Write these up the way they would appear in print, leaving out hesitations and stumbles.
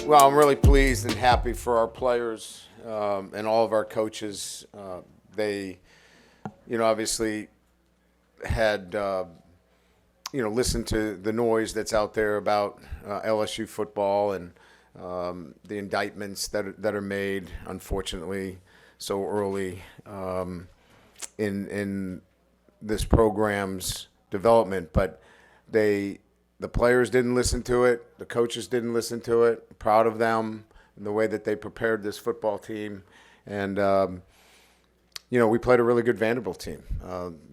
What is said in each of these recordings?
Well, I'm really pleased and happy for our players and all of our coaches. They, obviously had, listened to the noise that's out there about LSU football and the indictments that are made, unfortunately, so early in this program's development. But the players didn't listen to it. The coaches didn't listen to it. Proud of them and the way that they prepared this football team. And, we played a really good Vanderbilt team.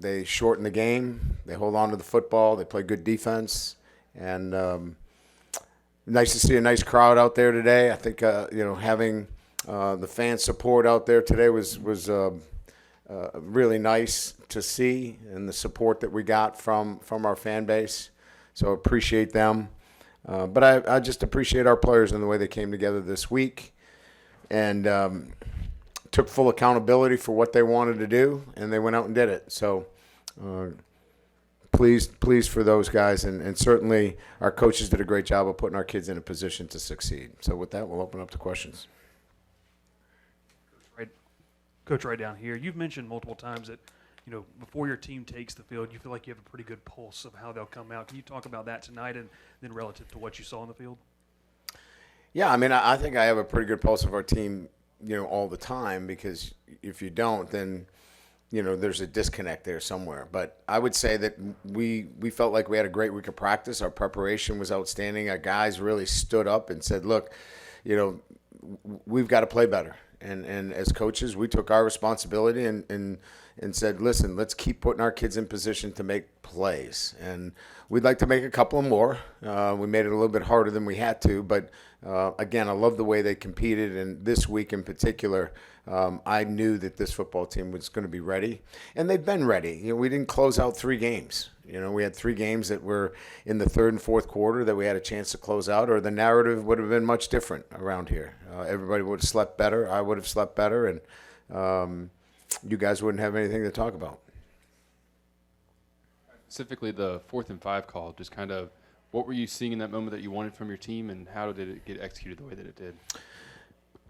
They shorten the game. They hold on to the football. They play good defense. And nice to see a nice crowd out there today. I think, having the fan support out there today was really nice to see, and the support that we got from our fan base. So appreciate them. But I just appreciate our players and the way they came together this week and took full accountability for what they wanted to do, and they went out and did it. So pleased for those guys, and certainly our coaches did a great job of putting our kids in a position to succeed. So with that, we'll open up to questions. Coach, right down here, you've mentioned multiple times that before your team takes the field, you feel like you have a pretty good pulse of how they'll come out. Can you talk about that tonight and then relative to what you saw on the field? Yeah, I think I have a pretty good pulse of our team, all the time, because if you don't, then, there's a disconnect there somewhere. But I would say that we felt like we had a great week of practice. Our preparation was outstanding. Our guys really stood up and said, look, we've got to play better. And as coaches, we took our responsibility and said, listen, let's keep putting our kids in position to make plays. And we'd like to make a couple more. We made it a little bit harder than we had to. But, again, I love the way they competed. And this week in particular, I knew that this football team was going to be ready. And they've been ready. We didn't close out 3 games. We had 3 games that were in the third and fourth quarter that we had a chance to close out, or the narrative would have been much different around here. Everybody would have slept better. I would have slept better, and you guys wouldn't have anything to talk about. Specifically, the 4th and 5 call, just kind of what were you seeing in that moment that you wanted from your team, and how did it get executed the way that it did?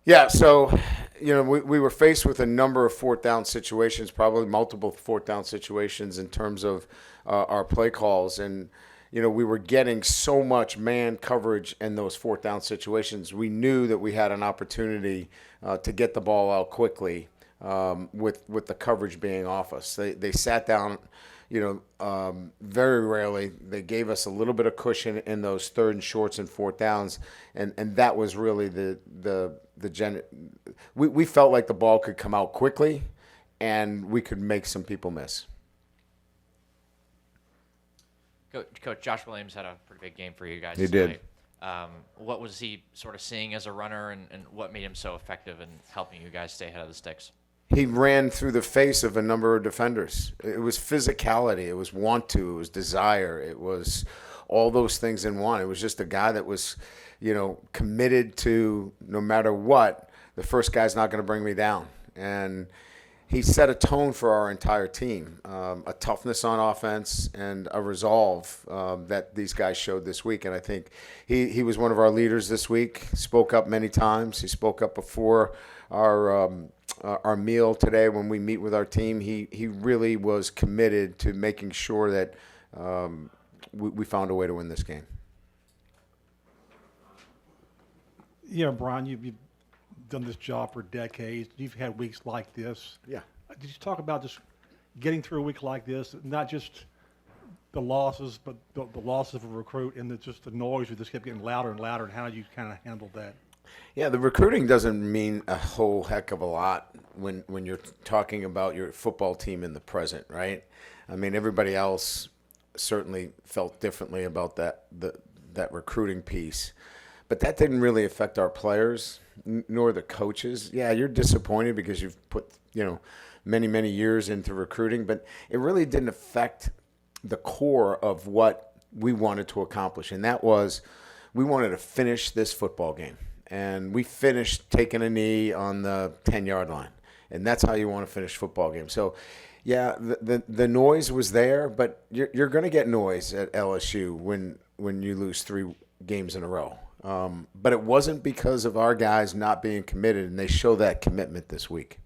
Yeah, so, we were faced with a number of 4th down situations, probably multiple 4th down situations in terms of our play calls. And, we were getting so much man coverage in those 4th down situations. We knew that we had an opportunity to get the ball out quickly with the coverage being off us. They sat down, very rarely. They gave us a little bit of cushion in those 3rd and shorts and 4th downs, and that was really we felt like the ball could come out quickly, and we could make some people miss. Coach Josh Williams had a pretty big game for you guys He tonight. did. What was he sort of seeing as a runner, and what made him so effective in helping you guys stay ahead of the sticks? He ran through the face of a number of defenders. It was physicality. It was want to. It was desire. It was all those things in one. It was just a guy that was, committed to no matter what, the first guy's not going to bring me down. And he set a tone for our entire team, a toughness on offense and a resolve that these guys showed this week. And I think he was one of our leaders this week, spoke up many times. He spoke up before our meal today when we meet with our team. He really was committed to making sure that we found a way to win this game. Yeah, Brian, you've done this job for decades. You've had weeks like this. Yeah. Did you talk about just getting through a week like this, not just the losses, but the losses of a recruit and just the noise that just kept getting louder and louder, and how you kind of handled that? Yeah, the recruiting doesn't mean a whole heck of a lot when you're talking about your football team in the present, right? Everybody else certainly felt differently about that recruiting piece. But that didn't really affect our players nor the coaches. Yeah, you're disappointed because you've put, many, many years into recruiting, but it really didn't affect the core of what we wanted to accomplish. And that was we wanted to finish this football game. And we finished taking a knee on the 10-yard line. And that's how you want to finish football games. So, yeah, the noise was there, but you're going to get noise at LSU when you lose 3 games in a row. But it wasn't because of our guys not being committed, and they show that commitment this week.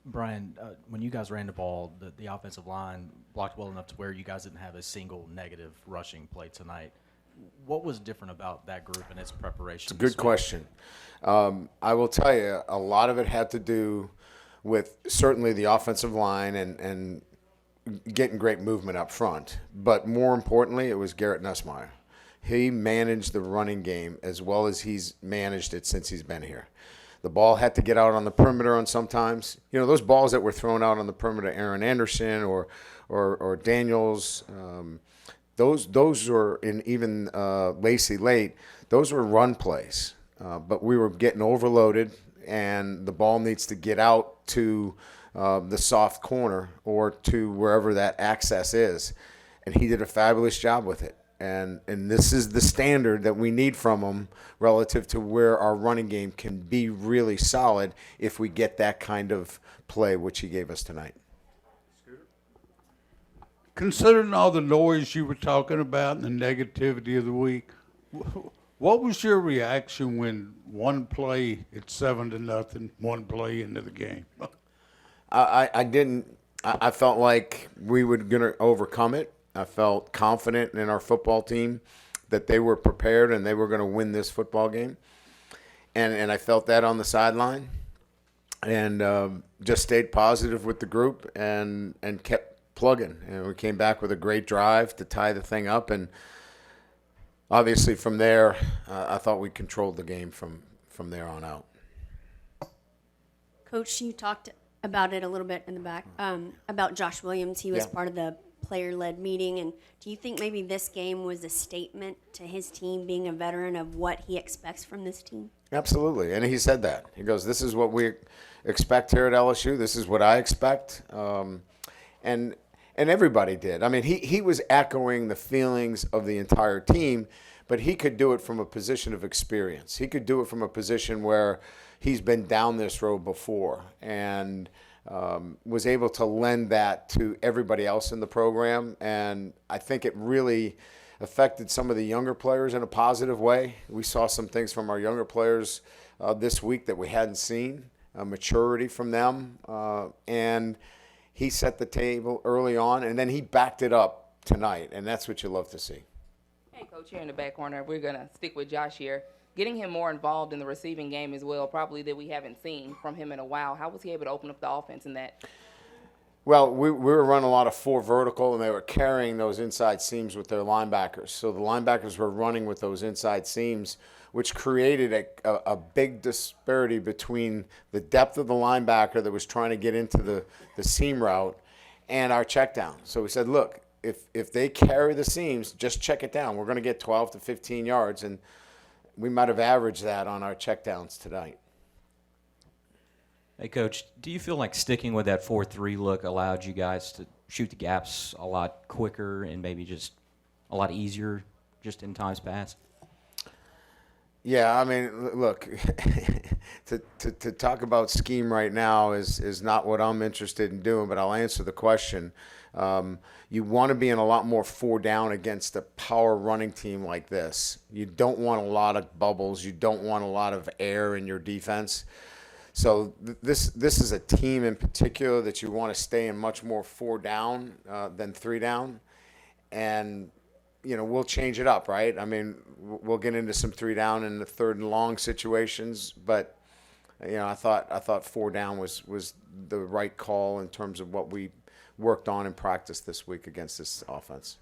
Brian, when you guys ran the ball, the offensive line blocked well enough to where you guys didn't have a single negative rushing play tonight. What was different about that group and its preparation? It's a good question. I will tell you, a lot of it had to do with certainly the offensive line and getting great movement up front. But more importantly, it was Garrett Nussmeier. He managed the running game as well as he's managed it since he's been here. The ball had to get out on the perimeter on sometimes. You know, those balls that were thrown out on the perimeter, Aaron Anderson or Daniels, those were, in even Lacey Late, those were run plays. But we were getting overloaded, and the ball needs to get out to the soft corner or to wherever that access is. And he did a fabulous job with it. And this is the standard that we need from him relative to where our running game can be really solid if we get that kind of play, which he gave us tonight. Considering all the noise you were talking about and the negativity of the week, what was your reaction when one play it's 7-0, one play into the game? I felt like we were going to overcome it. I felt confident in our football team that they were prepared and they were going to win this football game. And I felt that on the sideline, and just stayed positive with the group and kept plugging. And we came back with a great drive to tie the thing up. And obviously from there, I thought we controlled the game from there on out. Coach, you talked about it a little bit in the back, about Josh Williams. He was Yeah. part of the player-led meeting, and do you think maybe this game was a statement to his team, being a veteran, of what he expects from this team? Absolutely, and he said that. He goes, "This is what we expect here at LSU. This is what I expect," and everybody did. I mean, he was echoing the feelings of the entire team, but he could do it from a position of experience. He could do it from a position where he's been down this road before and was able to lend that to everybody else in the program. And I think it really affected some of the younger players in a positive way. We saw some things from our younger players this week that we hadn't seen, maturity from them. And he set the table early on, and then he backed it up tonight, and that's what you love to see. Hey, Coach, here in the back corner, we're going to stick with Josh here. Getting him more involved in the receiving game as well, probably that we haven't seen from him in a while. How was he able to open up the offense in that? Well, we were running a lot of 4 vertical, and they were carrying those inside seams with their linebackers. So the linebackers were running with those inside seams, which created a big disparity between the depth of the linebacker that was trying to get into the seam route and our check down. So we said, look, if they carry the seams, just check it down. We're going to get 12 to 15 yards, and we might have averaged that on our checkdowns tonight. Hey, Coach, do you feel like sticking with that 4-3 look allowed you guys to shoot the gaps a lot quicker and maybe just a lot easier just in times past? Yeah, I mean, look, to talk about scheme right now is not what I'm interested in doing, but I'll answer the question. You want to be in a lot more 4 down against a power running team like this. You don't want a lot of bubbles. You don't want a lot of air in your defense. So this is a team in particular that you want to stay in much more 4 down than 3 down. And, you know, we'll change it up, right? I mean, we'll get into some 3 down in the 3rd and long situations, but, you know, I thought 4 down was the right call in terms of what we worked on in practice this week against this offense.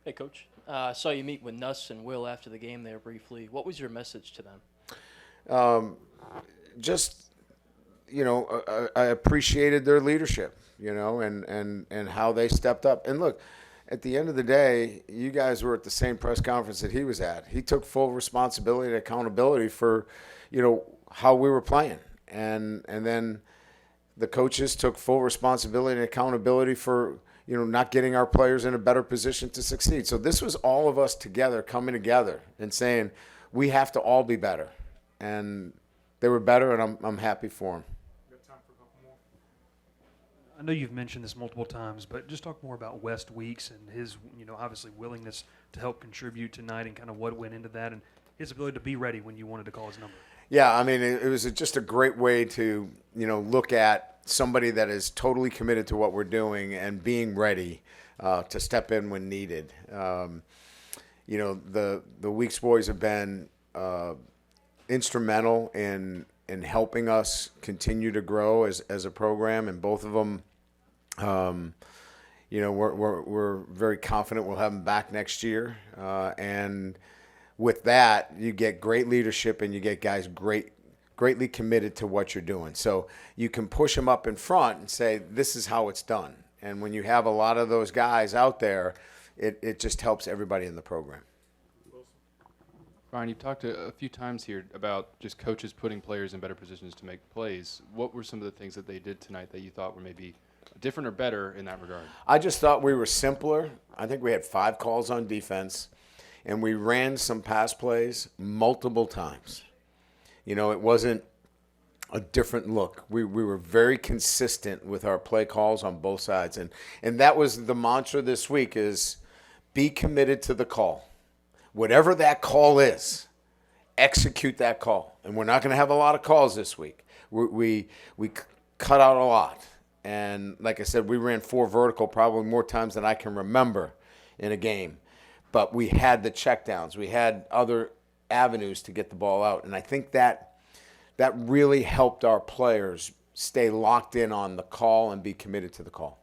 Hey, Coach. I saw you meet with Nuss and Will after the game there briefly. What was your message to them? Just, you know, I appreciated their leadership, you know, and how they stepped up. And look, at the end of the day, you guys were at the same press conference that he was at. He took full responsibility and accountability for, you know, how we were playing. And then the coaches took full responsibility and accountability for, you know, not getting our players in a better position to succeed. So this was all of us together, coming together and saying, we have to all be better. And they were better, and I'm happy for them. I know you've mentioned this multiple times, but just talk more about West Weeks and his, obviously willingness to help contribute tonight and kind of what went into that and his ability to be ready when you wanted to call his number. Yeah, I mean, it was just a great way to, look at somebody that is totally committed to what we're doing and being ready to step in when needed. The Weeks boys have been instrumental in helping us continue to grow as a program, and both of them, we're very confident we'll have them back next year, and with that, you get great leadership and you get guys greatly committed to what you're doing. So you can push them up in front and say, this is how it's done. And when you have a lot of those guys out there, it just helps everybody in the program. Brian, you've talked a few times here about just coaches putting players in better positions to make plays. What were some of the things that they did tonight that you thought were maybe different or better in that regard? I just thought we were simpler. I think we had 5 calls on defense. And we ran some pass plays multiple times. It wasn't a different look. We were very consistent with our play calls on both sides. And that was the mantra this week is be committed to the call. Whatever that call is, execute that call. And we're not going to have a lot of calls this week. We cut out a lot. And like I said, we ran 4 vertical probably more times than I can remember in a game. But we had the checkdowns. We had other avenues to get the ball out. And I think that really helped our players stay locked in on the call and be committed to the call.